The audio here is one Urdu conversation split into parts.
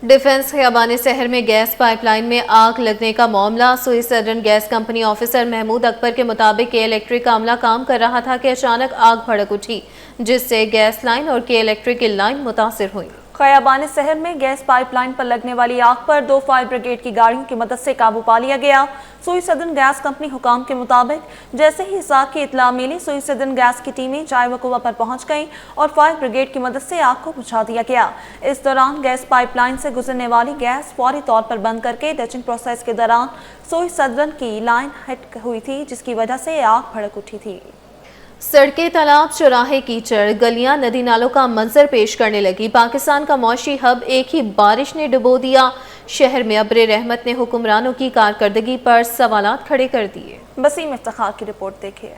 ڈیفنس خیابان شہر میں گیس پائپ لائن میں آگ لگنے کا معاملہ۔ Sui southern gas company officer Mahmood Akbar کے مطابق کے الیکٹرک کا عملہ کام کر رہا تھا کہ اچانک آگ بھڑک اٹھی، جس سے گیس لائن اور کے الیکٹرک کی لائن متاثر ہوئی۔ خیابان شہر میں گیس پائپ لائن پر لگنے والی آگ پر 2 فائر بریگیڈ کی گاڑیوں کی مدد سے قابو پا لیا گیا۔ سوئی سدرن گیس کمپنی حکام کے مطابق جیسے ہی اس آگ کی اطلاع ملی، سوئی سدرن گیس کی ٹیمیں جائے وقوع پر پہنچ گئیں اور فائر بریگیڈ کی مدد سے آگ کو بجھا دیا گیا۔ اس دوران گیس پائپ لائن سے گزرنے والی گیس فوری طور پر بند کر کے ڈچنگ پروسیس کے دوران سوئی سدرن کی لائن ہٹ ہوئی تھی، جس کی وجہ سے آگ بھڑک اٹھی تھی۔ سڑکیں، تالاب، چوراہے، کیچڑ، گلیاں، ندی نالوں کا منظر پیش کرنے لگی۔ پاکستان کا معاشی ہب ایک ہی بارش نے ڈبو دیا۔ شہر میں ابر رحمت نے حکمرانوں کی کارکردگی پر سوالات کھڑے کر دیے۔ وسیم افتخار کی رپورٹ دیکھیے۔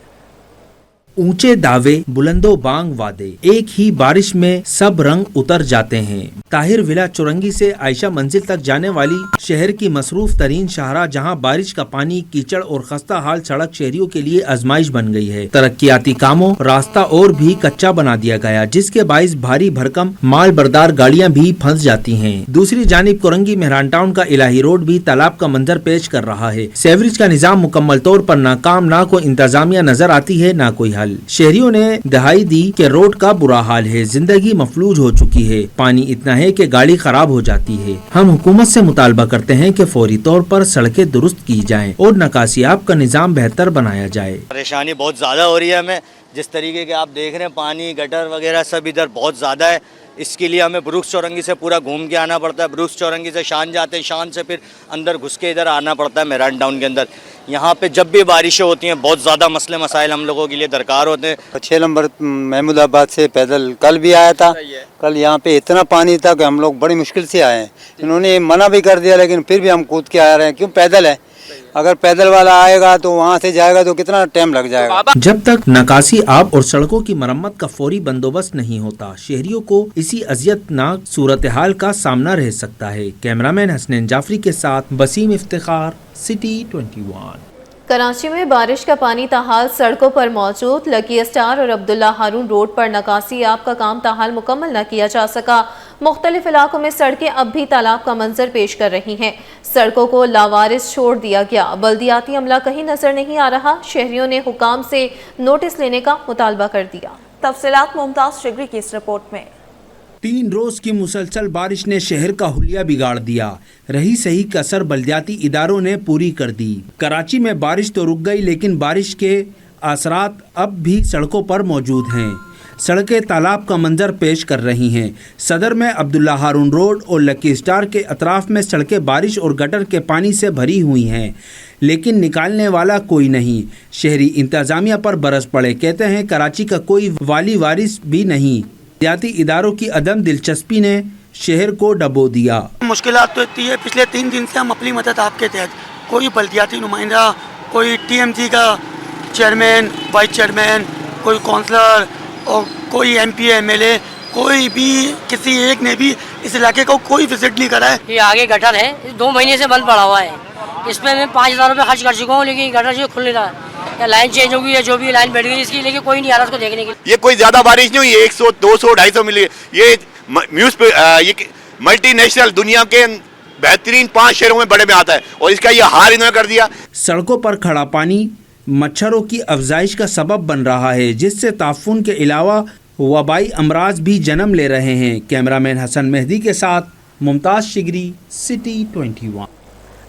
اونچے دعوے، بلند و بانگ وعدے، ایک ہی بارش میں سب رنگ اتر جاتے ہیں۔ طاہر ولا چورنگی سے عائشہ منزل تک جانے والی شہر کی مصروف ترین شاہراہ، جہاں بارش کا پانی، کیچڑ اور خستہ حال سڑک شہریوں کے لیے آزمائش بن گئی ہے۔ ترقیاتی کاموں راستہ اور بھی کچا بنا دیا گیا، جس کے باعث بھاری بھرکم مال بردار گاڑیاں بھی پھنس جاتی ہیں۔ دوسری جانب کورنگی مہران ٹاؤن کا الہی روڈ بھی تالاب کا منظر پیش کر رہا ہے۔ سیوریج کا نظام مکمل طور پر ناکام، نہ کوئی انتظامیہ نظر آتی ہے نہ کوئی حل۔ شہریوں نے دہائی دی کہ روڈ کا برا حال ہے، زندگی مفلوج ہو چکی ہے، پانی اتنا ہے کہ گاڑی خراب ہو جاتی ہے۔ ہم حکومت سے مطالبہ کرتے ہیں کہ فوری طور پر سڑکیں درست کی جائیں اور نکاسیاب کا نظام بہتر بنایا جائے۔ پریشانی بہت زیادہ ہو رہی ہے ہمیں، جس طریقے کے آپ دیکھ رہے ہیں پانی، گٹر وغیرہ سب ادھر بہت زیادہ ہے۔ اس کے لیے ہمیں بروکس چورنگی سے پورا گھوم کے آنا پڑتا ہے، بروکس چورنگی سے شان جاتے ہیں، شان سے پھر اندر گھس کے ادھر آنا پڑتا ہے مہران ٹاؤن کے اندر۔ یہاں پہ جب بھی بارشیں ہوتی ہیں بہت زیادہ مسئلے مسائل ہم لوگوں کے لیے درکار ہوتے ہیں۔ 6 نمبر محمود آباد سے پیدل کل بھی آیا تھا، کل یہاں پہ اتنا پانی تھا کہ ہم لوگ بڑی مشکل سے آئے ہیں۔ انہوں نے منع بھی کر دیا لیکن پھر بھی ہم کود کے آ رہے ہیں، کیوں پیدل ہے۔ اگر پیدل والا آئے گا تو وہاں سے جائے گا تو کتنا ٹائم لگ جائے گا۔ جب تک نکاسی آب اور سڑکوں کی مرمت کا فوری بندوبست نہیں ہوتا، شہریوں کو اسی اذیت ناک صورتحال کا سامنا رہ سکتا ہے۔ کیمرامین حسنین جعفری کے ساتھ وسیم افتخار، سٹی 21۔ کراچی میں بارش کا پانی تاحال سڑکوں پر موجود۔ لکی اسٹار اور عبداللہ ہارون روڈ پر نکاسی آب کا کام تاحال مکمل نہ کیا جا سکا۔ مختلف علاقوں میں سڑکیں اب بھی تالاب کا منظر پیش کر رہی ہیں۔ سڑکوں کو لاوارث چھوڑ دیا گیا، بلدیاتی عملہ کہیں نظر نہیں آ رہا۔ شہریوں نے حکام سے نوٹس لینے کا مطالبہ کر دیا۔ تفصیلات ممتاز شگری کی اس رپورٹ میں۔ 3 روز کی مسلسل بارش نے شہر کا حلیہ بگاڑ دیا۔ رہی سہی کسر بلدیاتی اداروں نے پوری کر دی۔ کراچی میں بارش تو رک گئی لیکن بارش کے اثرات اب بھی سڑکوں پر موجود ہیں۔ سڑکیں تالاب کا منظر پیش کر رہی ہیں۔ صدر میں عبداللہ ہارون روڈ اور لکی اسٹار کے اطراف میں سڑکیں بارش اور گٹر کے پانی سے بھری ہوئی ہیں، لیکن نکالنے والا کوئی نہیں۔ شہری انتظامیہ پر برس پڑے، کہتے ہیں کراچی کا کوئی والی وارث بھی نہیں۔ بلدیاتی اداروں کی عدم دلچسپی نے شہر کو ڈبو دیا۔ مشکلات تو اتنی ہے، پچھلے 3 دن سے ہم اپنی مدد آپ کے تحت کوئی بلدیاتی نمائندہ، کوئی ٹی ایم سی کا چیئرمین، وائس چیئرمین، کوئی کونسلر اور کوئی M P M L A, کوئی بھی کسی ایک نے بھی اس علاقے کو کوئی وزٹ نہیں کرا ہے۔ یہ آگے گٹر ہے، 2 مہینے سے بند پڑا ہوا ہے، اس پہ میں 5000 روپے خرچ کر چکا ہوں، لیکن گٹر جو کھل نہیں رہا ہے۔ لائن چینج ہوگی یا جو بھی لائن بیٹھ گئی اس کی، لیکن کوئی نہیں آ رہا اس کو دیکھنے کے لیے۔ یہ کوئی زیادہ بارش نہیں ہوئی، 100 200 250 ملی۔ یہ ملٹی نیشنل دنیا کے بہترین 5 شہروں میں بڑے میں آتا ہے اور اس کا یہ حال انہوں نے کر دیا۔ سڑکوں پر کھڑا پانی مچھروں کی افزائش کا سبب بن رہا ہے، جس سے تعفن کے علاوہ وبائی امراض بھی جنم لے رہے ہیں۔ کیمرامین حسن مہدی کے ساتھ ممتاز شگری، سٹی 21۔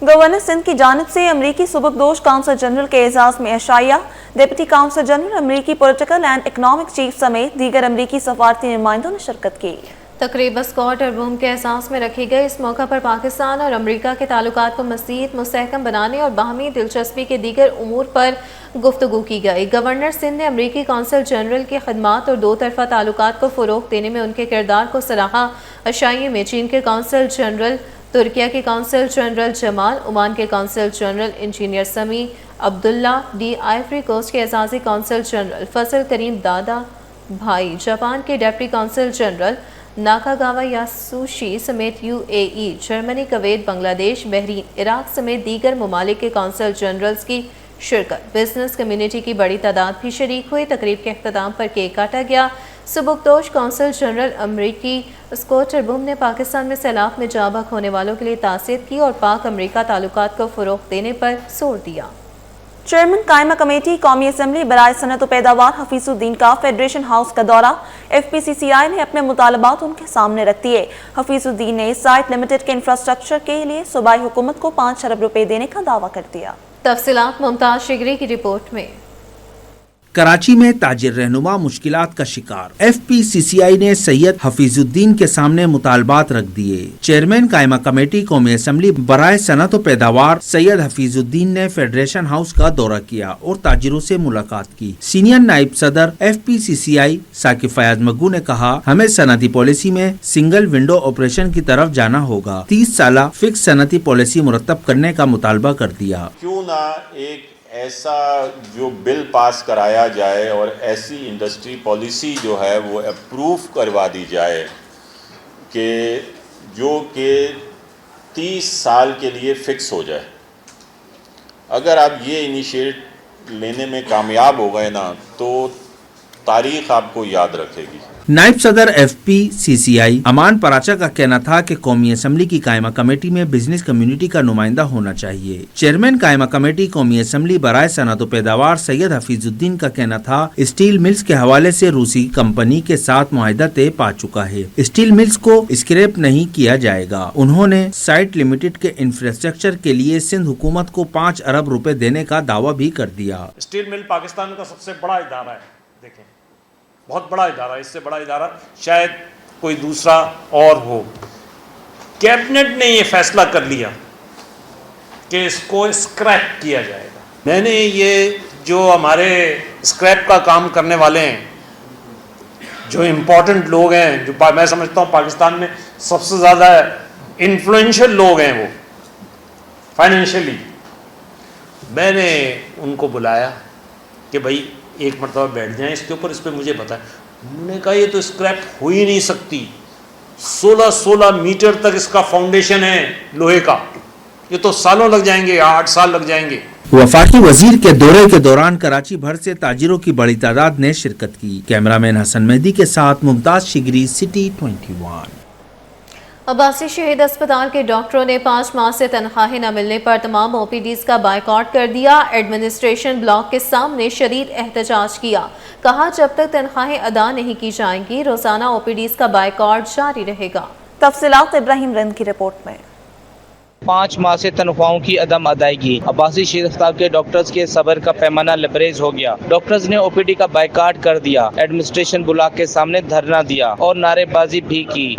گورنر سندھ کی جانب سے امریکی سبکدوش کونسل جنرل کے اعزاز میں عشائیہ، ڈپٹی کونسل جنرل، امریکی پولیٹیکل اینڈ اکنامک چیف سمیت دیگر امریکی سفارتی نمائندوں نے شرکت کی۔ تقریب اسکاٹ اور بوم کے احساس میں رکھی گئی۔ اس موقع پر پاکستان اور امریکہ کے تعلقات کو مزید مستحکم بنانے اور باہمی دلچسپی کے دیگر امور پر گفتگو کی گئی۔ گورنر سندھ نے امریکی کونسل جنرل کی خدمات اور 2 طرفہ تعلقات کو فروغ دینے میں ان کے کردار کو سراہا۔ عشائیے میں چین کے کونسل جنرل، ترکیہ کے کونسل جنرل جمال، عمان کے کونسل جنرل انجینئر سمیع عبداللہ ڈی، آئیوری کوسٹ کے اعزازی کونسل جنرل فضل کریم دادا بھائی، جاپان کے ڈپٹی کونسل جنرل ناکاگاوا یاسوشی سمیت UAE، جرمنی، کویت، بنگلہ دیش، بحرین، عراق سمیت دیگر ممالک کے کونسل جنرلز کی شرکت۔ بزنس کمیونٹی کی بڑی تعداد بھی شریک ہوئی۔ تقریب کے اختتام پر کیک کاٹا گیا۔ سبکدوش کونسل جنرل امریکی اسکاٹ ٹربون نے پاکستان میں سیلاب میں جاں بحق ہونے والوں کے لیے تعزیت کی اور پاک امریکہ تعلقات کو فروغ دینے پر زور دیا۔ چیئرمین قائمہ کمیٹی قومی اسمبلی برائے صنعت و پیداوار حفیظ الدین کا فیڈریشن ہاؤس کا دورہ، ایف پی سی سی آئی نے اپنے مطالبات ان کے سامنے رکھ دیے۔ حفیظ الدین نے سائٹ لمیٹڈ کے انفراسٹرکچر کے لیے صوبائی حکومت کو 5 ارب روپے دینے کا دعویٰ کر دیا۔ تفصیلات ممتاز شگری کی رپورٹ میں۔ کراچی میں تاجر رہنما مشکلات کا شکار، ایف پی سی سی آئی نے سید حفیظ الدین کے سامنے مطالبات رکھ دیے۔ چیئرمین قائمہ کمیٹی قومی اسمبلی برائے صنعت و پیداوار سید حفیظ الدین نے فیڈریشن ہاؤس کا دورہ کیا اور تاجروں سے ملاقات کی۔ سینئر نائب صدر ایف پی سی سی آئی ثاقب فیاض مگو نے کہا، ہمیں صنعتی پالیسی میں سنگل ونڈو آپریشن کی طرف جانا ہوگا۔ 30 سالہ فکس صنعتی پالیسی مرتب کرنے کا مطالبہ کر دیا۔ کیوں نہ ایک ایسا جو بل پاس کرایا جائے اور ایسی انڈسٹری پالیسی جو ہے وہ اپروو کروا دی جائے کہ جو کہ 30 سال کے لیے فکس ہو جائے۔ اگر آپ یہ انیشیٹ لینے میں کامیاب ہو گئے نا تو تاریخ آپ کو یاد رکھے گی۔ نائب صدر ایف پی سی سی آئی امان پراچا کا کہنا تھا کہ قومی اسمبلی کی قائمہ کمیٹی میں بزنس کمیونٹی کا نمائندہ ہونا چاہیے۔ چیئرمین قائمہ کمیٹی قومی اسمبلی برائے صنعت و پیداوار سید حفیظ الدین کا کہنا تھا، اسٹیل ملز کے حوالے سے روسی کمپنی کے ساتھ معاہدہ طے پا چکا ہے، اسٹیل ملز کو اسکریپ نہیں کیا جائے گا۔ انہوں نے سائٹ لمیٹڈ کے انفراسٹرکچر کے لیے سندھ حکومت کو 5 ارب روپے دینے کا دعویٰ بھی کر دیا۔ اسٹیل مل پاکستان کا سب سے بڑا ادارہ ہے، دیکھیں بہت بڑا ادارہ، اس سے بڑا ادارہ شاید کوئی دوسرا اور ہو۔ کیبنٹ نے یہ فیصلہ کر لیا کہ اس کو اسکریپ کیا جائے گا۔ میں نے یہ جو ہمارے اسکریپ کا کام کرنے والے ہیں، جو امپورٹنٹ لوگ ہیں، جو میں سمجھتا ہوں پاکستان میں سب سے زیادہ انفلوئنشل لوگ ہیں وہ فائنینشلی، میں نے ان کو بلایا کہ بھائی ایک مرتبہ بیٹھ جائیں اس کے اوپر، اس پہ مجھے بتائیں۔ انہوں نے کہا یہ تو اسکریپ ہو ہی نہیں سکتی، 16 میٹر تک اس کا فاؤنڈیشن ہے لوہے کا، یہ تو سالوں لگ جائیں گے، 8 سال لگ جائیں گے۔ وفاقی وزیر کے دورے کے دوران کراچی بھر سے تاجروں کی بڑی تعداد نے شرکت کی۔ کیمرہ مین حسن مہدی کے ساتھ ممتاز شگری، سٹی 21۔ عباسی شہید اسپتال کے ڈاکٹروں نے 5 ماہ سے تنخواہیں نہ ملنے پر تمام او پی ڈیز کا بائیکاٹ کر دیا۔ ایڈمنسٹریشن بلاک کے سامنے شدید احتجاج کیا، کہا جب تک تنخواہیں ادا نہیں کی جائیں گی روزانہ او پی ڈیز کا بائیکاٹ جاری رہے گا۔ تفصیلات ابراہیم رند کی رپورٹ میں۔ 5 ماہ سے تنخواہوں کی عدم ادائیگی، عباسی شہید اسپتال کے ڈاکٹرز کے صبر کا پیمانہ لبریز ہو گیا۔ ڈاکٹرز نے او پی ڈی کا بائیکاٹ کر دیا، ایڈمنسٹریشن بلاک کے سامنے دھرنا دیا اور نعرے بازی بھی کی۔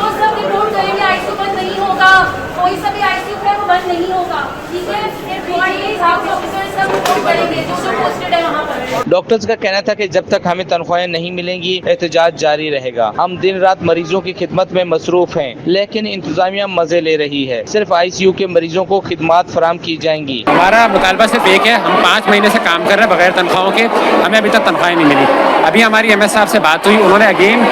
ڈاکٹرز کا کہنا تھا کہ جب تک ہمیں تنخواہیں نہیں ملیں گی احتجاج جاری رہے گا۔ ہم دن رات مریضوں کی خدمت میں مصروف ہیں، لیکن انتظامیہ مزے لے رہی ہے۔ صرف آئی سی یو کے مریضوں کو خدمات فراہم کی جائیں گی۔ ہمارا مطالبہ صرف ایک ہے، ہم 5 مہینے سے کام کر رہے ہیں بغیر تنخواہوں کے، ہمیں ابھی تک تنخواہیں نہیں ملی۔ ابھی ہماری ایم ایس صاحب سے بات ہوئی، انہوں نے اگین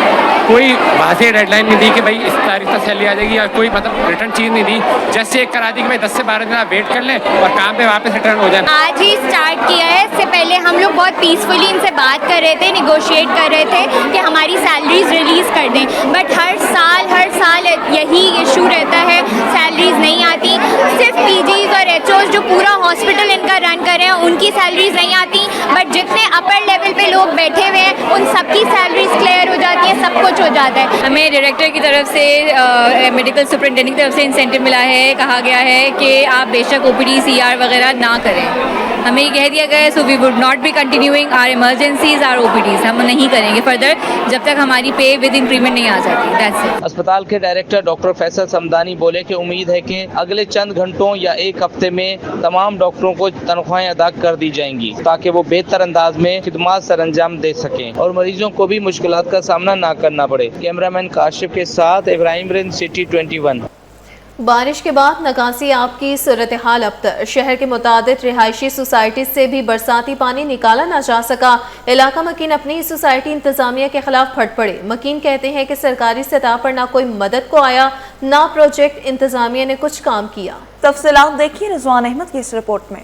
کوئی واضح ڈیڈ لائن نہیں دی کہ بھائی اس تاریخ تک سیلری آ جائے گی، یا کوئی مطلب ریٹرن چیز نہیں دی، جیسے چیک کرا دی کہ بھائی 10 سے 12 دن آپ ویٹ کر لیں اور کام پہ واپس ریٹرن ہو جائے۔ آج ہی اسٹارٹ کیا ہے، اس سے پہلے ہم لوگ بہت پیسفلی ان سے بات کر رہے تھے، نیگوشیٹ کر رہے تھے کہ ہماری سیلریز ریلیز کر دیں، بٹ ہر سال یہی ایشو رہتا ہے، سیلریز نہیں آتی۔ صرف پی جیز اور ایچ اوز جو پورا ہاسپٹل ان کا رن کر رہے ہیں ان کی سیلریز نہیں آتی، بٹ جتنے اپر لیول پہ لوگ بیٹھے ہوئے ہیں ان سب کی سیلریز کلیئر ہو جاتی ہیں، سب کچھ ہو جاتا ہے۔ ہمیں ڈائریکٹر کی طرف سے میڈیکل سپرنٹینڈنٹ کی طرف سے انسینٹیو ملا ہے، کہا گیا ہے کہ آپ بے شک او پی ڈی سی آر وغیرہ نہ کریں، ہمیں یہ کہہ دیا گیا ہے، so we would not be continuing our emergencies or O P Ds, ہم نہیں کریں گے فردر جب تک ہماری پے ود انکریمنٹ نہیں آ جاتی۔ That's it. اسپتال کے ڈائریکٹر ڈاکٹر فیصل سمدانی بولے کہ امید ہے کہ اگلے چند گھنٹوں یا ایک ہفتے میں تمام ڈاکٹروں کو تنخواہیں ادا کر دی جائیں گی تاکہ وہ بہتر انداز میں خدمات سر انجام دے سکیں اور مریضوں کو بھی مشکلات کا سامنا نہ کرنا پڑے۔ کیمرہ مین کاشف کے ساتھ ابراہیم رند، سٹی 21۔ بارش کے بعد نکاسی آب کی صورتحال ابتر، شہر کے متعدد رہائشی سوسائٹیز سے بھی برساتی پانی نکالا نہ جا سکا۔ علاقہ مکین اپنی سوسائٹی انتظامیہ کے خلاف پھٹ پڑے۔ مکین کہتے ہیں کہ سرکاری سطح پر نہ کوئی مدد کو آیا، نہ پروجیکٹ انتظامیہ نے کچھ کام کیا۔ تفصیلات دیکھیے رضوان احمد کی اس رپورٹ میں۔